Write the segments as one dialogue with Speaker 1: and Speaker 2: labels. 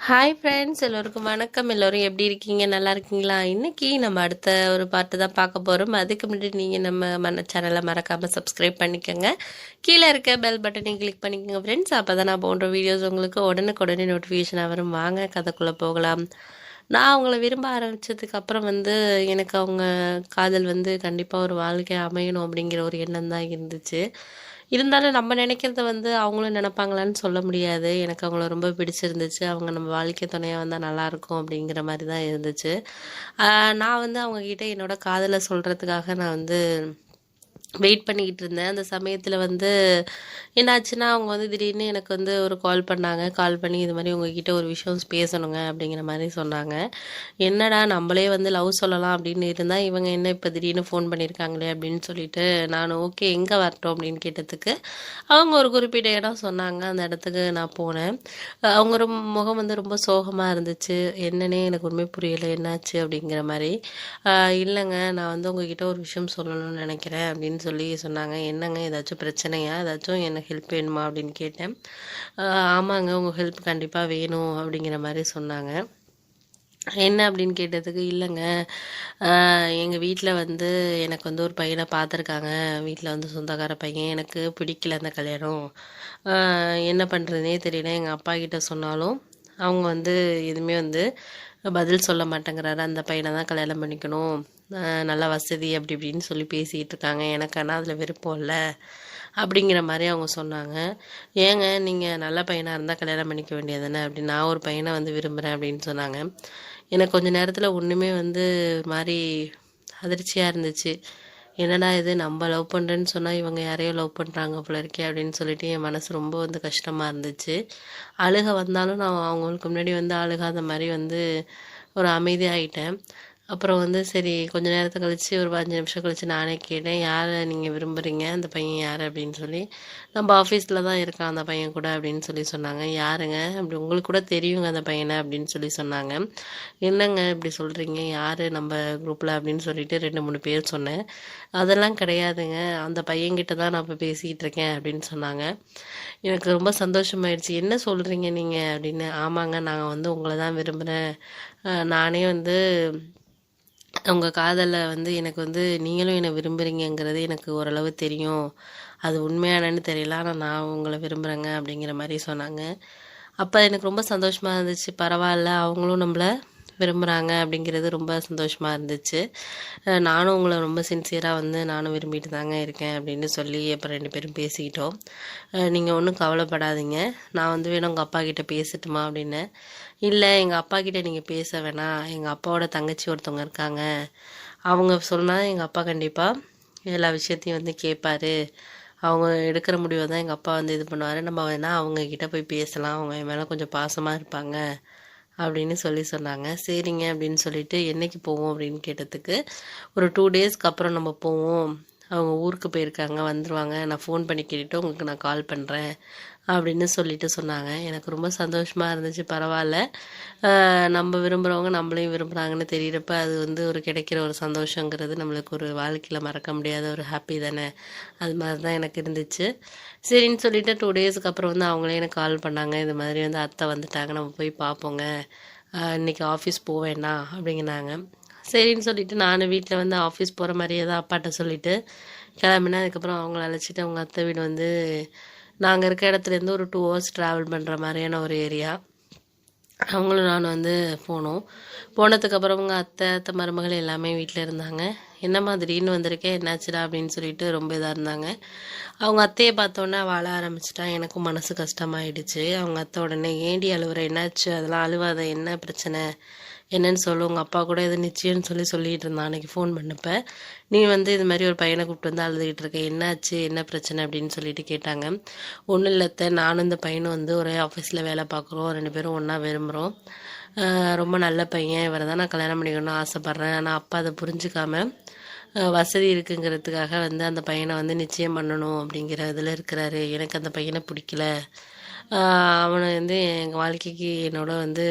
Speaker 1: Hi friends, எல்லோருக்கும் வணக்கம். எல்லோரும் எப்படி இருக்கீங்க? நல்லா இருக்கீங்களா? இன்னைக்கு நம்ம அடுத்த ஒரு பாட்டு தான் பார்க்க போகிறோம். அதுக்கு முன்னாடி நீங்கள் நம்ம சேனலை மறக்காமல் சப்ஸ்கிரைப் பண்ணிக்கோங்க. கீழே இருக்க பெல் பட்டனையும் கிளிக் பண்ணிக்கோங்க ஃப்ரெண்ட்ஸ். அப்போ தான் நான் போன்ற வீடியோஸ் உங்களுக்கு உடனுக்குடனே நோட்டிஃபிகேஷனாக வரும். வாங்க கதைக்குள்ளே போகலாம். நான் அவங்கள விரும்ப ஆரம்பித்ததுக்கு அப்புறம் எனக்கு அவங்க காதல் கண்டிப்பாக ஒரு வாழ்க்கை அமையணும் அப்படிங்கிற ஒரு எண்ணம் தான் இருந்துச்சு. இருந்தாலும் நம்ம நினைக்கிறத அவங்களும் நினைப்பாங்களான்னு சொல்ல முடியாது. எனக்கு அவங்கள ரொம்ப பிடிச்சிருந்துச்சு. அவங்க நம்ம வாழ்க்கை துணையா வந்தா நல்லாயிருக்கும் அப்படிங்கிற மாரி தான் இருந்துச்சு. நான் அவங்ககிட்ட என்னோட காதல சொல்றதுக்காக நான் வெயிட் பண்ணிக்கிட்டு இருந்தேன். அந்த சமயத்தில் என்னாச்சுன்னா, அவங்க திடீர்னு எனக்கு ஒரு கால் பண்ணாங்க. கால் பண்ணி இது மாரி உங்ககிட்ட ஒரு விஷயம் பேசணுங்க அப்படிங்கிற மாரி சொன்னாங்க. என்னடா நம்மளே லவ் சொல்லலாம் அப்படின்னு இருந்தா, இவங்க என்ன இப்போ திடீர்னு ஃபோன் பண்ணியிருக்காங்களே அப்படின்னு சொல்லிட்டு, நான் ஓகே எங்கே வரட்டும் அப்படின்னு கேட்டதுக்கு, அவங்க ஒரு குறிப்பிட்ட இடம் சொன்னாங்க. அந்த இடத்துக்கு நான் போனேன். அவங்க முகம் ரொம்ப சோகமாக இருந்துச்சு. என்னன்னே எனக்கு ஒன்றுமே புரியல. என்னாச்சு அப்படிங்கிற மாரி. இல்லைங்க, நான் உங்ககிட்ட ஒரு விஷயம் சொல்லணும்னு நினைக்கிறேன் அப்படின்னு சொல்லி சொன்னாங்க. என்னங்க, ஏதாச்சும் பிரச்சனையா? ஏதாச்சும் எனக்கு ஹெல்ப் வேணுமா அப்படின்னு கேட்டேன். ஆமாங்க, உங்கள் ஹெல்ப் கண்டிப்பாக வேணும் அப்படிங்கிற மாதிரி சொன்னாங்க. என்ன அப்படின்னு கேட்டதுக்கு, இல்லைங்க, எங்கள் வீட்டில் எனக்கு ஒரு பையனை பார்த்துருக்காங்க. வீட்டில் சொந்தக்கார பையன். எனக்கு பிடிக்கல அந்த கல்யாணம். என்ன பண்ணுறதுனே தெரியல. எங்கள் அப்பா கிட்ட சொன்னாலும் அவங்க எதுவுமே பதில் சொல்ல மாட்டேங்கிறாரு. அந்த பையனை தான் கல்யாணம் பண்ணிக்கணும், நல்ல வசதி அப்படி இப்படின்னு சொல்லி பேசிகிட்டு இருக்காங்க. எனக்கு ஆனால் அதில் விருப்பம் இல்லை அப்படிங்கிற மாதிரி அவங்க சொன்னாங்க. ஏங்க, நீங்கள் நல்ல பையனாக இருந்தால் கல்யாணம் பண்ணிக்க வேண்டியது தானே அப்படி, நான் ஒரு பையனை விரும்புகிறேன் அப்படின்னு சொன்னாங்க. எனக்கு கொஞ்சம் நேரத்தில் ஒன்றுமே ஒரு மாதிரி அதிர்ச்சியாக இருந்துச்சு. என்னடா இது, நம்ம லவ் பண்ணுறேன்னு சொன்னால் இவங்க யாரையோ லவ் பண்ணுறாங்க போல இருக்கே அப்படின்னு சொல்லிட்டு என் மனசு ரொம்ப கஷ்டமாக இருந்துச்சு. அழுக வந்தாலும் நான் அவங்களுக்கு முன்னாடி அழுகாத மாதிரி ஒரு அமைதியாகிட்டேன். அப்புறம் சரி, கொஞ்ச நேரத்தை கழித்து ஒரு 5 நிமிஷம் கழித்து நானே கேட்டேன், யாரை நீங்கள் விரும்புகிறீங்க, அந்த பையன் யார் அப்படின்னு சொல்லி. நம்ம ஆஃபீஸில் தான் இருக்கான் அந்த பையன் கூட அப்படின்னு சொல்லி சொன்னாங்க. யாருங்க அப்படி, உங்களுக்கு கூட தெரியுங்க அந்த பையனை அப்படின்னு சொல்லி சொன்னாங்க. என்னங்க இப்படி சொல்கிறீங்க, யார் நம்ம குரூப்பில் அப்படின்னு சொல்லிட்டு 2-3 பேர் சொன்னேன். அதெல்லாம் கிடையாதுங்க, அந்த பையன்கிட்ட தான் நான் இப்போ பேசிக்கிட்டு இருக்கேன் அப்படின்னு சொன்னாங்க. எனக்கு ரொம்ப சந்தோஷமாயிடுச்சு. என்ன சொல்கிறீங்க நீங்கள் அப்படின்னு. ஆமாங்க, நாங்கள் உங்களை தான் விரும்புகிறேன். நானே உங்கள் காதலில் எனக்கு நீங்களும் என்னை விரும்புகிறீங்கிறது எனக்கு ஓரளவு தெரியும். அது உண்மையானன்னு தெரியல, ஆனால் நான் உங்களை விரும்புகிறேங்க அப்படிங்கிற மாதிரி சொன்னாங்க. அப்போ எனக்கு ரொம்ப சந்தோஷமாக இருந்துச்சு. பரவாயில்ல, அவங்களும் நம்மளை விரும்புகிறாங்க அப்படிங்கிறது ரொம்ப சந்தோஷமாக இருந்துச்சு. நானும் உங்களை ரொம்ப சின்சியராக நானும் விரும்பிட்டு தாங்க இருக்கேன் அப்படின்னு சொல்லி அப்புறம் 2 பேரும் பேசிக்கிட்டோம். நீங்கள் ஒன்றும் கவலைப்படாதீங்க, நான் வேணும் உங்கள் அப்பா கிட்டே பேசட்டுமா அப்படின்னு. இல்லை, எங்கள் அப்பா கிட்டே நீங்கள் பேச வேணாம், எங்கள் அப்பாவோட தங்கச்சி ஒருத்தவங்க இருக்காங்க, அவங்க சொன்னால் எங்கள் அப்பா கண்டிப்பாக எல்லா விஷயத்தையும் கேட்பாரு. அவங்க எடுக்கிற முடிவை தான் எங்கள் அப்பா இது பண்ணுவார். நம்ம வேணால் அவங்கக்கிட்ட போய் பேசலாம், அவங்க என் மேலே கொஞ்சம் பாசமாக இருப்பாங்க அப்படின்னு சொல்லி சொன்னாங்க. சரிங்க அப்படின்னு சொல்லிட்டு, என்னைக்கு போவோம் அப்படின்னு கேட்டதுக்கு, ஒரு 2 டேஸ்க்கு அப்புறம் நம்ம போவோம், அவங்க ஊருக்கு போயிருக்காங்க, வந்துடுவாங்க, நான் ஃபோன் பண்ணி கேட்டுட்டு உங்களுக்கு நான் கால் பண்ணுறேன் அப்படின்னு சொல்லிட்டு சொன்னாங்க. எனக்கு ரொம்ப சந்தோஷமாக இருந்துச்சு. பரவாயில்ல, நம்ம விரும்புகிறவங்க நம்மளையும் விரும்புகிறாங்கன்னு தெரிகிறப்ப அது ஒரு கிடைக்கிற ஒரு சந்தோஷங்கிறது நம்மளுக்கு ஒரு வாழ்க்கையில் மறக்க முடியாத ஒரு ஹாப்பி தானே. அது மாதிரி தான் எனக்கு இருந்துச்சு. சரின்னு சொல்லிட்டு 2 டேஸ்க்கு அப்புறம் அவங்களே எனக்கு கால் பண்ணாங்க. இது மாதிரி அத்தை வந்துட்டாங்க, நம்ம போய் பார்ப்போங்க, இன்றைக்கி ஆஃபீஸ் போவேண்ணா அப்படிங்கினாங்க. சரின்னு சொல்லிவிட்டு நானும் வீட்டில் ஆஃபீஸ் போகிற மாதிரியே தான் அப்பாட்ட சொல்லிவிட்டு கிளம்பினேன். அதுக்கப்புறம் அவங்கள அழைச்சிட்டு அவங்க அத்தை வீடு நாங்கள் இருக்க இடத்துலேருந்து ஒரு 2 ஹவர்ஸ் ட்ராவல் பண்ணுற மாதிரியான ஒரு ஏரியா. அவங்களும் நான் போனோம். போனதுக்கப்புறம் அவங்க அத்தை மருமகள் எல்லாமே வீட்டில் இருந்தாங்க. என்ன மாதிரின்னு வந்திருக்கேன், என்னாச்சுடா அப்படின்னு சொல்லிட்டு ரொம்ப இதாக இருந்தாங்க. அவங்க அத்தையை பார்த்தோன்னே வாழ ஆரம்பிச்சிட்டா. எனக்கும் மனசு கஷ்டமாயிடுச்சு. அவங்க அத்தை உடனே, ஏண்டி அழுவுற, என்னாச்சு, அதெல்லாம் அழுவாத, என்ன பிரச்சனை, என்னன்னு சொல்லு, உங்கள் அப்பா கூட இது நிச்சயம்னு சொல்லிட்டு இருந்தான் அன்றைக்கி ஃபோன் பண்ணப்ப. நீ இது மாதிரி ஒரு பையனை கூப்பிட்டு அழுதுகிட்டு இருக்க, என்னாச்சு, என்ன பிரச்சனை அப்படின்னு சொல்லிட்டு கேட்டாங்க. ஒன்றும் இல்லத்த, நானும் இந்த பையனும் ஒரே ஆஃபீஸில் வேலை பார்க்குறோம், 2 பேரும் ஒன்றா விரும்புகிறோம், ரொம்ப நல்ல பையன், இவரை தான் நான் கல்யாணம் பண்ணிக்கணும்னு ஆசைப்பட்றேன். ஆனால் அப்பா அதை புரிஞ்சுக்காம வசதி இருக்குங்கிறதுக்காக அந்த பையனை நிச்சயம் பண்ணணும் அப்படிங்கிற இதில் இருக்கிறாரு. எனக்கு அந்த பையனை பிடிக்கல, அவனை எங்கள் வாழ்க்கைக்கு என்னோட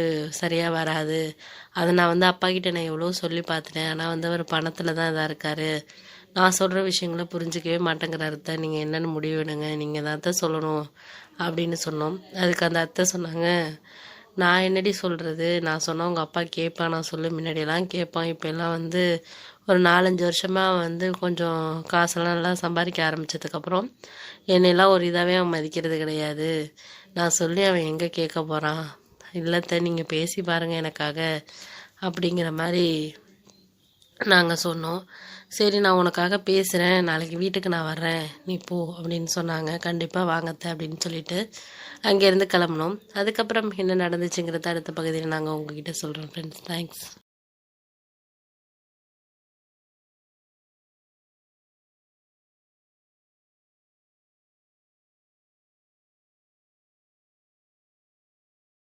Speaker 1: சரியாக வராது. அதை நான் அப்பாக்கிட்ட நான் எவ்வளோ சொல்லி பார்த்துட்டேன். ஆனால் அவர் பணத்தில் தான் இதாக இருக்கார். நான் சொல்கிற விஷயங்களை புரிஞ்சிக்கவே மாட்டேங்கிறாரு. தான் நீங்கள் என்னென்னு முடிவு எடுங்க, நீங்கள் தான் சொல்லணும் அப்படின்னு சொன்னோம். அதுக்கு அந்த அத்தை சொன்னாங்க, நான் என்னடி சொல்கிறது, நான் சொன்னால் உங்கள் அப்பா கேட்பான், நான் சொல்லு முன்னாடியெல்லாம் கேட்பான். இப்போ எல்லாம் வந்து ஒரு 4-5 வருஷமாக வந்து கொஞ்சம் காசெல்லாம் நல்லா சம்பாதிக்க ஆரம்பித்ததுக்கப்புறம் என்னையெல்லாம் ஒரு இதாகவே அவன் மதிக்கிறது கிடையாது. நான் சொல்லி அவன் எங்கே கேட்க போகிறான். இல்லைத்த நீங்கள் பேசி பாருங்கள் எனக்காக அப்படிங்கிற மாதிரி நாங்கள் சொன்னோம். சரி நான் உனக்காக பேசுகிறேன், நாளைக்கு வீட்டுக்கு நான் வர்றேன், நீ போ அப்படின்னு சொன்னாங்க. கண்டிப்பாக வாங்கத்த அப்படின்னு சொல்லிட்டு அங்கேருந்து கிளம்புனோம். அதுக்கப்புறம் என்ன நடந்துச்சுங்கிறத அடுத்த பகுதியில் நாங்கள் உங்ககிட்ட சொல்கிறோம் ஃப்ரெண்ட்ஸ். தேங்க்ஸ்.